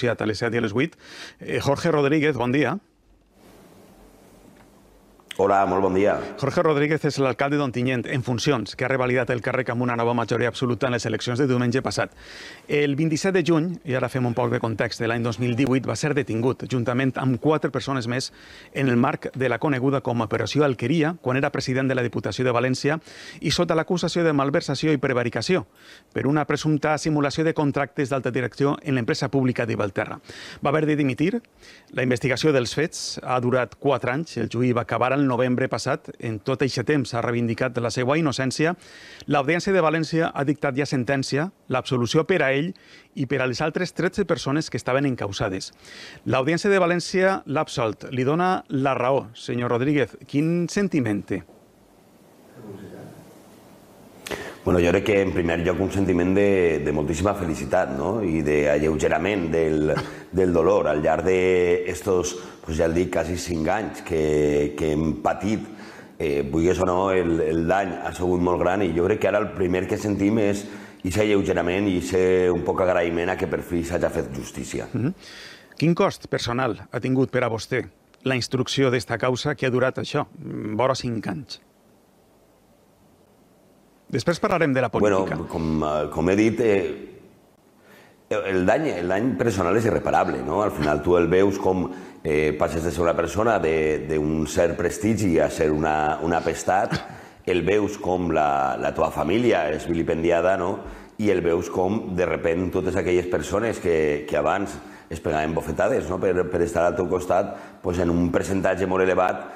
a les 7 i a les 8. Jorge Rodríguez, bon dia. Hola, molt bon dia. Jorge Rodríguez és l'alcalde d'Ontinyent en funcions, que ha revalidat el càrrec amb una nova majoria absoluta en les eleccions de diumenge passat. El 27 de juny, i ara fem un poc de context, de l'any 2018, va ser detingut, juntament amb 4 persones més, en el marc de la coneguda com a Operació Alqueria, quan era president de la Diputació de València, i sota l'acusació de malversació i prevaricació, per una presumpta simulació de contractes d'alta direcció en l'empresa pública d'Ivalterra. Va haver de dimitir. La investigació dels fets ha durat 4 anys. El juí va acabar al novembre passat. En tot aquest temps ha reivindicat la seva innocència. L'Audiència de València ha dictat ja sentència, l'absolució per a ell i per a les altres 13 persones que estaven encausades. L'Audiència de València l'ha absolt. Li dona la raó. Senyor Rodríguez, quin sentiment té? Bueno, jo crec que en primer lloc un sentiment de moltíssima felicitat, no? I d'alleugerament del dolor al llarg d'estos, ja el dic, quasi 5 anys que hem patit. Vulguis o no, el dany ha sigut molt gran i jo crec que ara el primer que sentim és aquest alleugerament i aquest un poc agraïment a que per fi s'hagi fet justícia. Quin cost personal ha tingut per a vostè la instrucció d'esta causa que ha durat això, vora 5 anys? Després parlarem de la política. Bueno, com he dit, el dany personal és irreparable, no? Al final tu el veus com passes de ser una persona d'un cert prestigi a ser un apestat, el veus com la teva família és vilipendiada, no? I el veus com, de sobte, totes aquelles persones que abans es pegaven bofetades per estar al teu costat, en un percentatge molt elevat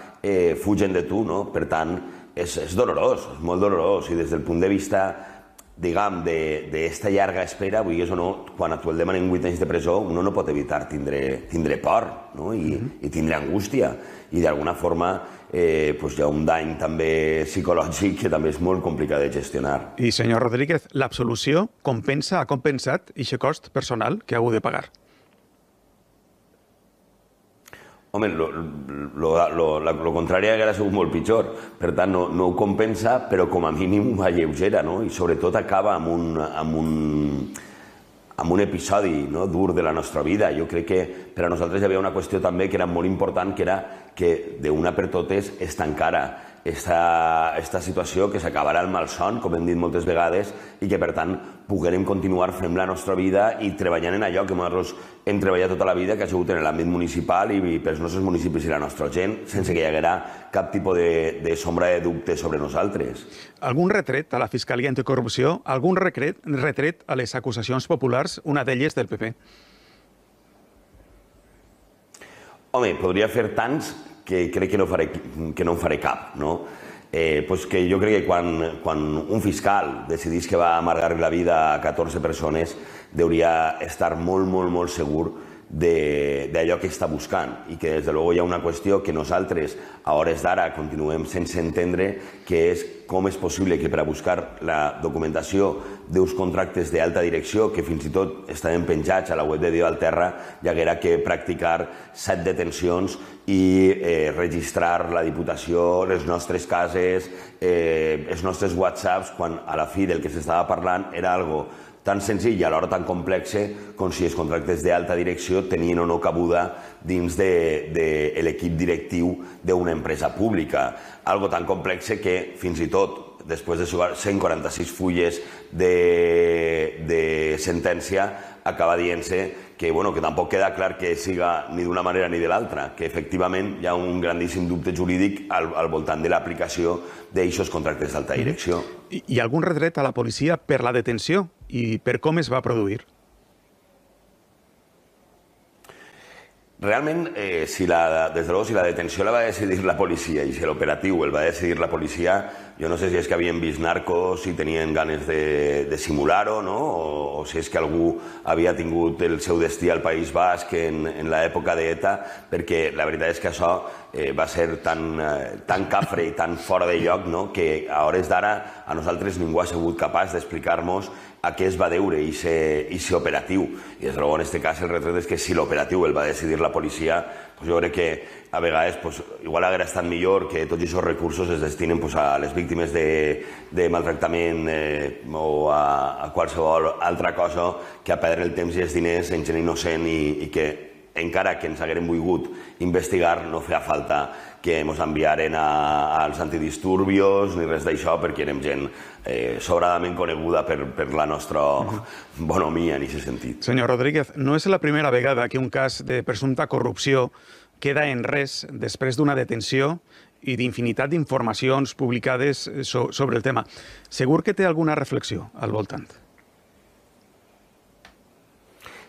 fugen de tu, no? Per tant, és dolorós, és molt dolorós, i des del punt de vista, diguem, d'esta llarga espera, vulguis o no, quan a tu el demanen 8 anys de presó, uno no pot evitar tindre por, no? I tindre angústia, i d'alguna forma hi ha un dany també psicològic que també és molt complicat de gestionar. I, senyor Rodríguez, l'absolució ha compensat aquest cost personal que ha hagut de pagar? Home, lo contrari hauria sigut molt pitjor. Per tant, no ho compensa, però com a mínim ho alleugera, no? I sobretot acaba amb un episodi dur de la nostra vida. Jo crec que per a nosaltres hi havia una qüestió també que era molt important, que era que d'una per totes es tancara esta situació, que s'acabarà el malson, com hem dit moltes vegades, i que, per tant, puguem continuar fent la nostra vida i treballant en allò que nosaltres hem treballat tota la vida, que ha sigut en l'àmbit municipal i pels nostres municipis i la nostra gent, sense que hi haguera cap tipus de sombra de dubte sobre nosaltres. Algun retret a la Fiscalia Anticorrupció, algun retret a les acusacions populars, una d'elles del PP? Home, podria fer tants que crec que no en faré cap, no? Que jo crec que quan un fiscal decidís que va amargar la vida a 14 persones, hauria estar molt, molt, molt segur d'allò que està buscant, i que des de luego hi ha una qüestió que nosaltres a hores d'ara continuem sense entendre, que és com és possible que per a buscar la documentació d'uns contractes d'alta direcció, que fins i tot estaven penjats a la web de d'Ivalterra, hi haguera que practicar 7 detencions i registrar la Diputació, les nostres cases, els nostres whatsapps, quan a la fi del que s'estava parlant era algo tan senzill i alhora tan complex com si els contractes d'alta direcció tenien o no cabuda dins de l'equip directiu d'una empresa pública. Algo tan complex que fins i tot després de 146 fulles de sentència acaba dient-se que tampoc queda clar que siga ni d'una manera ni de l'altra, que efectivament hi ha un grandíssim dubte jurídic al voltant de l'aplicació d'aquests contractes d'alta direcció. Hi ha algun retret a la policia per la detenció i per com es va produir? Realment, des de luego, si la detenció la va decidir la policia i si l'operatiu el va decidir la policia, jo no sé si és que havien vist Narcos i tenien ganes de simular-ho, o si és que algú havia tingut el seu destí al País Basc en l'època d'ETA, perquè la veritat és que això va ser tan cafre i tan fora de lloc que a hores d'ara a nosaltres ningú ha sigut capaç d'explicar-nos a què es va deure aquest operatiu. I des de luego, en aquest cas, el retret és que si l'operatiu el va decidir la policia, jo crec que a vegades igual hauria estat millor que tots aquests recursos es destinen a les víctimes de maltractament o a qualsevol altra cosa que a perdre el temps i els diners en gent innocent i que encara que ens haguem volgut investigar no feia falta que ens enviaren als antidisturbios ni res d'això perquè érem gent sobradament coneguda per la nostra bonomia en aquest sentit. Senyor Rodríguez, no és la primera vegada que un cas de presumpta corrupció queda en res després d'una detenció i d'infinitat d'informacions publicades sobre el tema. Segur que té alguna reflexió al voltant?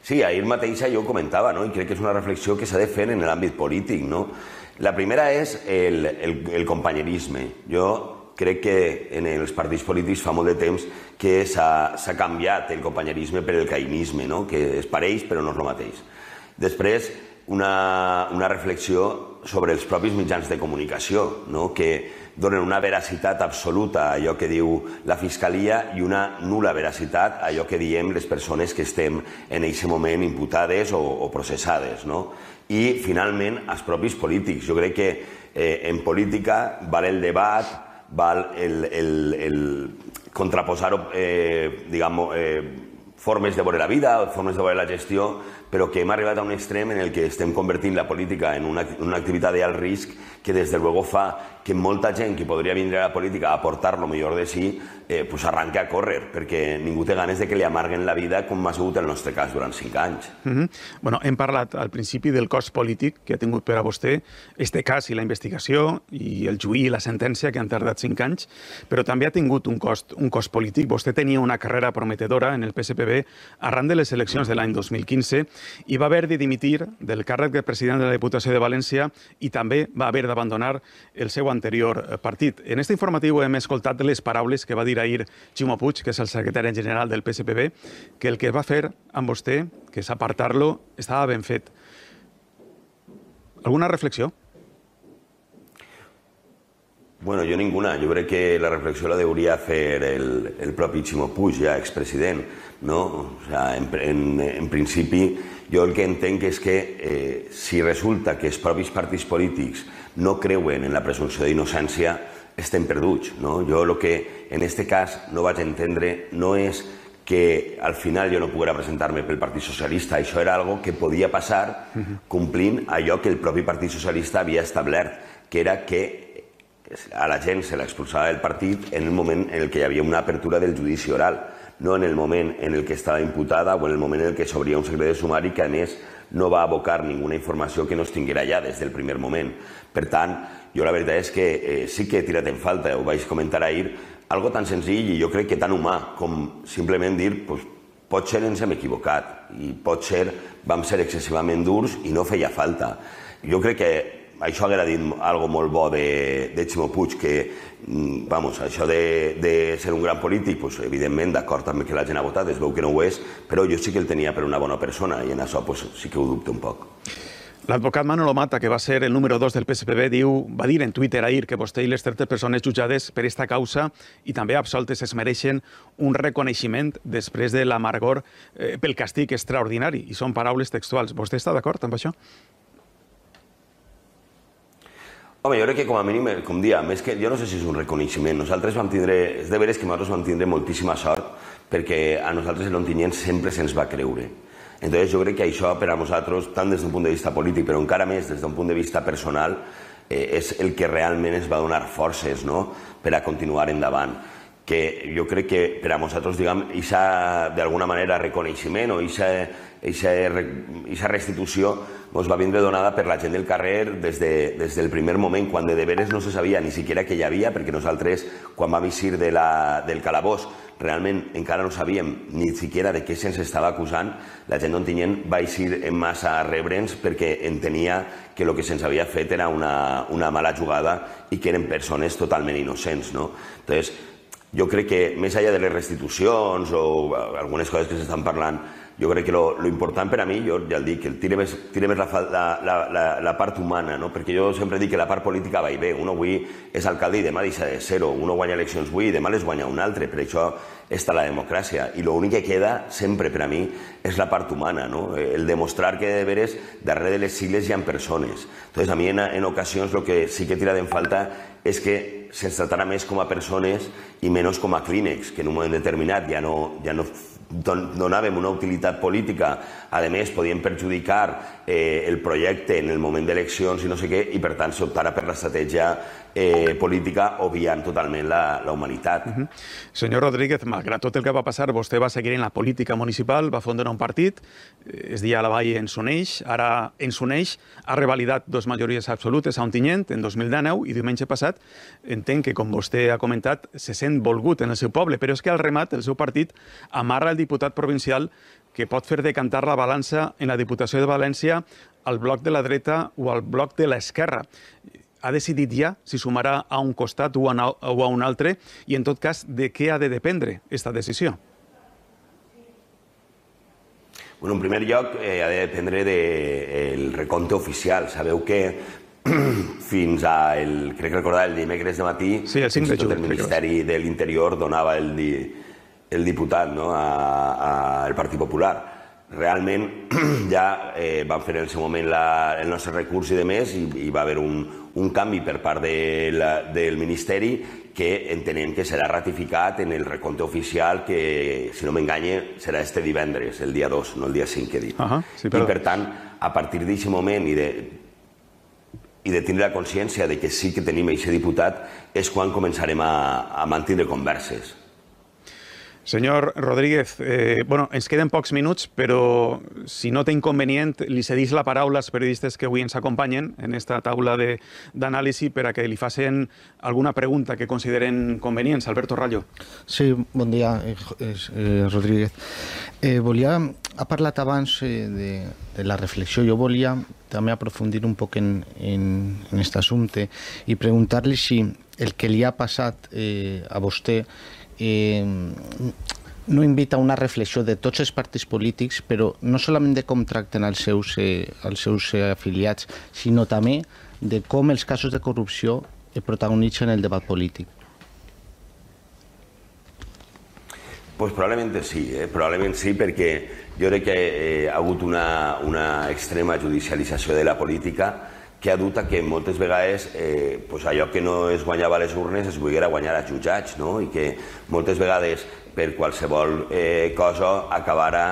Sí, ahir mateix jo ho comentava, i crec que és una reflexió que s'ha de fer en l'àmbit polític. La primera és el companyerisme. Jo crec que en els partits polítics fa molt de temps que s'ha canviat el companyerisme per el caïnisme, que es pareix però no és el mateix. Després, una reflexió sobre els propis mitjans de comunicació, que donen una veracitat absoluta a allò que diu la Fiscalia i una nul·la veracitat a allò que diem les persones que estem en aquest moment imputades o processades. I, finalment, els propis polítics. Jo crec que en política val el debat, val el contraposar formes de veure la vida, formes de veure la gestió, però que hem arribat a un extrem en el que estem convertint la política en una activitat d'alt risc que des de luego fa que molta gent que podria vindre a la política a aportar lo millor de si arranqui a córrer, perquè ningú té ganes de que li amarguen la vida com ha sigut el nostre cas durant 5 anys. Hem parlat al principi del cost polític que ha tingut per a vostè este cas i la investigació i el juí i la sentència que han tardat 5 anys, però també ha tingut un cost polític. Vostè tenia una carrera prometedora en el PSPB arran de les eleccions de l'any 2015 i va haver de dimitir del càrrec de president de la Diputació de València i també va haver d'abandonar el seu anterior partit. En este informatiu hem escoltat les paraules que va dir ahir Ximo Puig, que és el secretari general del PSPB, que el que va fer amb vostè, que és apartar-lo, estava ben fet. Alguna reflexió? Bueno, jo ninguna. Jo crec que la reflexió la hauria de fer el propi Ximo Puig, ja expresident. En principi, jo el que entenc és que si resulta que els propis partits polítics no creuen en la presumpció d'innocència, estem perduts. Jo el que en aquest cas no vaig entendre no és que al final jo no poguera presentar-me pel Partit Socialista. Això era algo que podia passar complint allò que el propi Partit Socialista havia establert, que era que a la gent se l'expulsava del partit en el moment en el que hi havia una apertura del judici oral, no en el moment en el que estava imputada o en el moment en el que s'obria un secret de sumari que, a més, no va abocar ninguna informació que no es tinguera ja des del primer moment. Per tant, jo la veritat és que sí que he tirat en falta, ho vaig comentar ahir, algo tan senzill i jo crec que tan humà com simplement dir potser ens hem equivocat i potser vam ser excessivament durs i no feia falta. Jo crec que això hauria dit algo molt bo de Ximo Puig, que, això de ser un gran polític, evidentment, d'acord també que la gent ha votat, es veu que no ho és, però jo sí que el tenia per una bona persona i en això sí que ho dubto un poc. L'advocat Manolo Mata, que va ser el número 2 del PSPB, va dir en Twitter ahir que vostè i les 30 persones jutjades per esta causa i també absoltes es mereixen un reconeixement després de l'amargor pel castig extraordinari. I són paraules textuals. Vostè està d'acord amb això? Home, jo crec que com a mínim, com dèiem, és que jo no sé si és un reconeixement. Nosaltres vam tindre, és de veres que nosaltres vam tindre moltíssima sort perquè a nosaltres l'Ontinyent sempre se'ns va creure. Entonces jo crec que això per a nosaltres, tant des d'un punt de vista polític, però encara més des d'un punt de vista personal, és el que realment ens va donar forces per a continuar endavant. Que jo crec que per a nosaltres, diguem, d'alguna manera reconeixement o aquesta restitució ens va vindre donada per la gent del carrer des del primer moment, quan de veres no se sabia ni siquiera que hi havia, perquè nosaltres, quan vam eixir del calabós, realment encara no sabíem ni siquiera de què se'ns estava acusant. La gent d'Ontinyent va eixir en massa a rebre'ns perquè entenia que el que se'ns havia fet era una mala jugada i que eren persones totalment innocents. Entonces, jo crec que més enllà de les restitucions o algunes coses que s'estan parlant, jo crec que lo important per a mi, jo ja el dic, tira més la part humana, perquè jo sempre dic que la part política va i ve. Un avui és alcalde i demà deixa de ser-ho. Un guanya eleccions avui i demà les guanya un altre. Per això està la democràcia. I l'únic que queda, sempre per a mi, és la part humana, no? El demostrar que de veres darrere de les sigles hi ha persones. Entonces, a mi en ocasions el que sí que he tirat en falta és que se'ns tractarà més com a persones i menys com a clínex, que en un moment determinat ja no donàvem una utilitat política, a més podíem perjudicar el projecte en el moment d'eleccions i no sé què, i per tant s'optara per l'estratègia política obviant totalment la humanitat. Senyor Rodríguez, malgrat tot el que va passar, vostè va seguir en la política municipal, va fundar un partit, es deia La Vall ens uneix, ara ens uneix, ha revalidat dos majories absolutes a Ontinyent en 2019 i diumenge passat entenc que, com vostè ha comentat, se sent volgut en el seu poble, però és que al remat el seu partit amarra el diputat provincial que pot fer decantar la balança en la Diputació de València al bloc de la dreta o al bloc de l'esquerra. Ha decidit ja si sumarà a un costat o a un altre i, en tot cas, de què ha de dependre aquesta decisió? En primer lloc, ha de dependre del recompte oficial. Sabeu que fins al, crec recordar, el dimecres de matí, el Ministeri de l'Interior donava el diputat al Partit Popular. Realment ja van fer en el seu moment el nostre recurs i demés i va haver un canvi per part del Ministeri que entenem que serà ratificat en el recompte oficial que, si no m'enganye, serà este divendres, el dia 2, no el dia 5 que he dit. I per tant, a partir d'aquest moment i de tindre la consciència de que sí que tenim aquest diputat és quan començarem a mantenir converses. Senyor Rodríguez, ens queden pocs minuts, però si no té inconvenient, li cedís la paraula als periodistes que avui ens acompanyen en aquesta taula d'anàlisi per a que li facin alguna pregunta que consideren convenients. Alberto Rallo. Sí, bon dia, Rodríguez. Ha parlat abans de la reflexió. Jo volia també aprofundir un poc en aquest assumpte i preguntar-li si el que li ha passat a vostè no invita a una reflexió de tots els partits polítics, però no solament de com tracten els seus afiliats, sinó també de com els casos de corrupció protagonitzen el debat polític. Pues probablement sí, perquè jo crec que ha hagut una extrema judicialització de la política que ha dut a que moltes vegades allò que no es guanyava a les urnes es volguera guanyar als jutjats, i que moltes vegades per qualsevol cosa acabara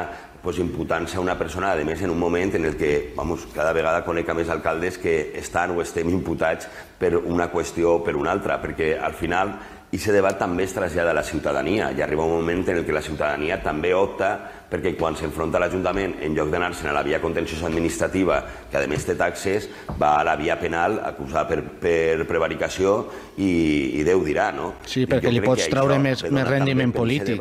imputant-se a una persona, a més en un moment en què cada vegada conec a més alcaldes que estan o estem imputats per una qüestió o per una altra, perquè al final aquest debat també es trasllada a la ciutadania i arriba un moment en què la ciutadania també opta perquè quan s'enfronta a l'Ajuntament, en lloc d'anar-se'n a la via contenciosa administrativa, que a més té taxes, va a la via penal acusada per prevaricació i Déu dirà, no? Sí, perquè li pots traure més rendiment polític.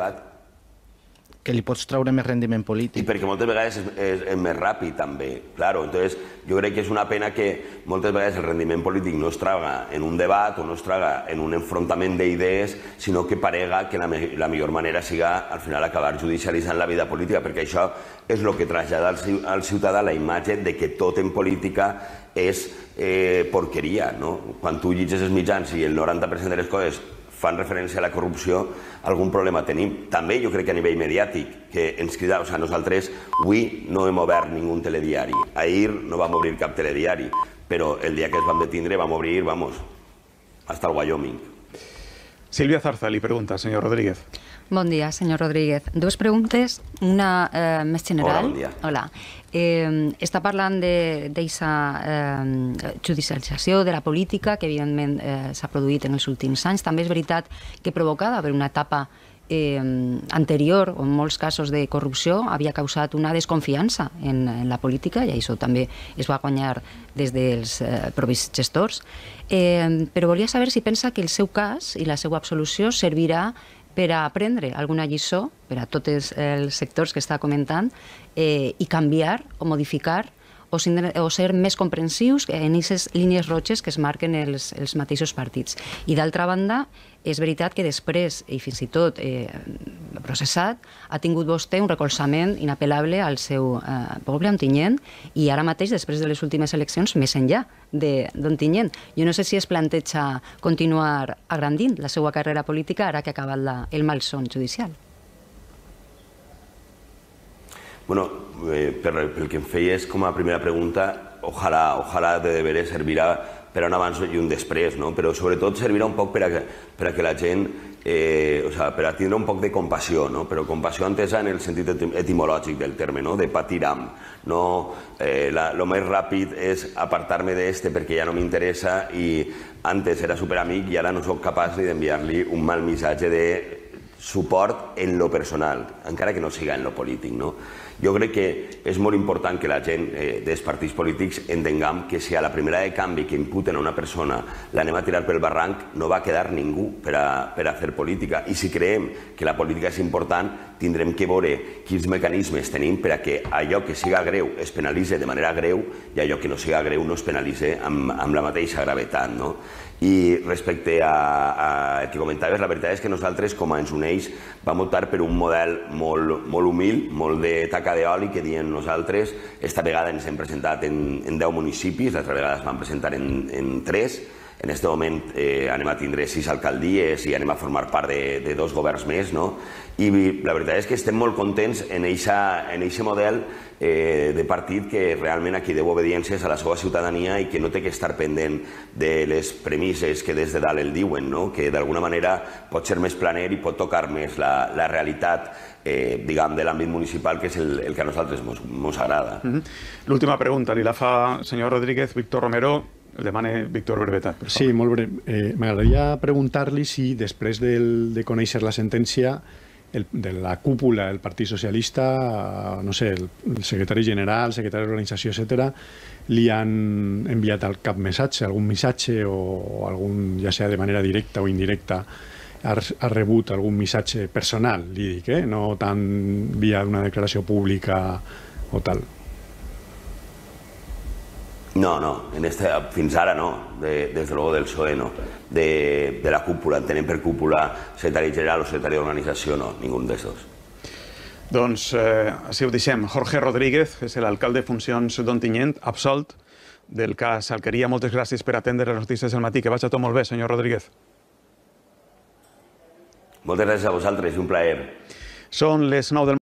Que li pots traure més rendiment polític. I perquè moltes vegades és més ràpid, també. Claro, entonces, jo crec que és una pena que moltes vegades el rendiment polític no es traga en un debat o no es traga en un enfrontament d'idees, sinó que parega que la millor manera siga, al final, acabar judicialitzant la vida política, perquè això és el que trasllada al ciutadà la imatge de que tot en política és porqueria, no? Quan tu llegis els mitjans i el 90% de les coses fan referència a la corrupció, algun problema tenim. També jo crec que a nivell mediàtic, que ens crida, nosaltres avui no hem obert ningú telediari, ahir no vam obrir cap telediari, però el dia que es vam detindre vam obrir, hasta el Wyoming. Silvia Zarza li pregunta, senyor Rodríguez. Bon dia, senyor Rodríguez. Dues preguntes, una més general. Hola, bon dia. Hola. Està parlant d'aquesta judicialització de la política que, evidentment, s'ha produït en els últims anys. També és veritat que provocada per una etapa anterior, o en molts casos de corrupció, havia causat una desconfiança en la política, i això també es va guanyar des dels propis gestors. Però volia saber si pensa que el seu cas i la seva absolució servirà per a aprendre alguna lliçó per a tots els sectors que està comentant i canviar o modificar o ser més comprensius en aquestes línies roges que es marquen els mateixos partits. I d'altra banda, és veritat que després, i fins i tot processat, ha tingut vostè un recolzament inapel·lable al seu poble, Ontinyent, i ara mateix, després de les últimes eleccions, més enllà d'Ontinyent. Jo no sé si es planteja continuar agrandint la seva carrera política ara que ha acabat el malson judicial. Bueno, pel que em feies com a primera pregunta, ojalà de veres servirà per a un abans i un després, no? Però sobretot servirà un poc per a que la gent, per a tindre un poc de compassió, no? Però compassió entesa en el sentit etimològic del terme, no? De patir amb. Lo més ràpid és apartar-me d'este perquè ja no m'interessa i antes era superamic i ara no soc capaç ni d'enviar-li un mal missatge de suport en lo personal, encara que no siga en lo polític, no? Jo crec que és molt important que la gent dels partits polítics entenguem que si a la primera de canvi que imputen a una persona l'anem a tirar pel barranc, no va quedar ningú per a fer política. I si creiem que la política és important, tindrem que veure quins mecanismes tenim per a que allò que siga greu es penalitzi de manera greu i allò que no siga greu no es penalitzi amb la mateixa gravetat, no? I respecte a el que comentaves, la veritat és que nosaltres, com a Ens Uneix, vam optar per un model molt humil, molt de taca d'oli, que diem nosaltres. Esta vegada ens hem presentat en 10 municipis, l'altra vegada es van presentar en 3. En aquest moment anem a tindre 6 alcaldies i anem a formar part de 2 governs més, no? I la veritat és que estem molt contents en aquest model de partit que realment aquí deu obediències a la seva ciutadania i que no té que estar pendent de les premisses que des de dalt el diuen, no? Que d'alguna manera pot ser més planer i pot tocar més la realitat diguem, de l'àmbit municipal, que és el que a nosaltres ens agrada. L'última pregunta li la fa senyor Rodríguez. Víctor Romero, el demana Víctor brevetat. Sí, molt breu. M'agradaria preguntar-li si després de conèixer la sentència de la cúpula del Partit Socialista, no sé, el secretari general, el secretari d'organització, etc., li han enviat cap missatge, algun missatge o algun, ja sigui de manera directa o indirecta, ha rebut algun missatge personal, li dic, no tant via una declaració pública o tal. No, fins ara no, des de luego del PSOE no, de la cúpula, entenem per cúpula secretari general o secretari d'organització, no, ningú d'estos. Doncs així ho deixem. Jorge Rodríguez és l'alcalde de funcions d'Ontinyent, absolt del cas Alqueria. Moltes gràcies per atendre les notícies del matí. Que vagi tot molt bé, senyor Rodríguez. Moltes gràcies a vosaltres, un plaer. Són les 9 del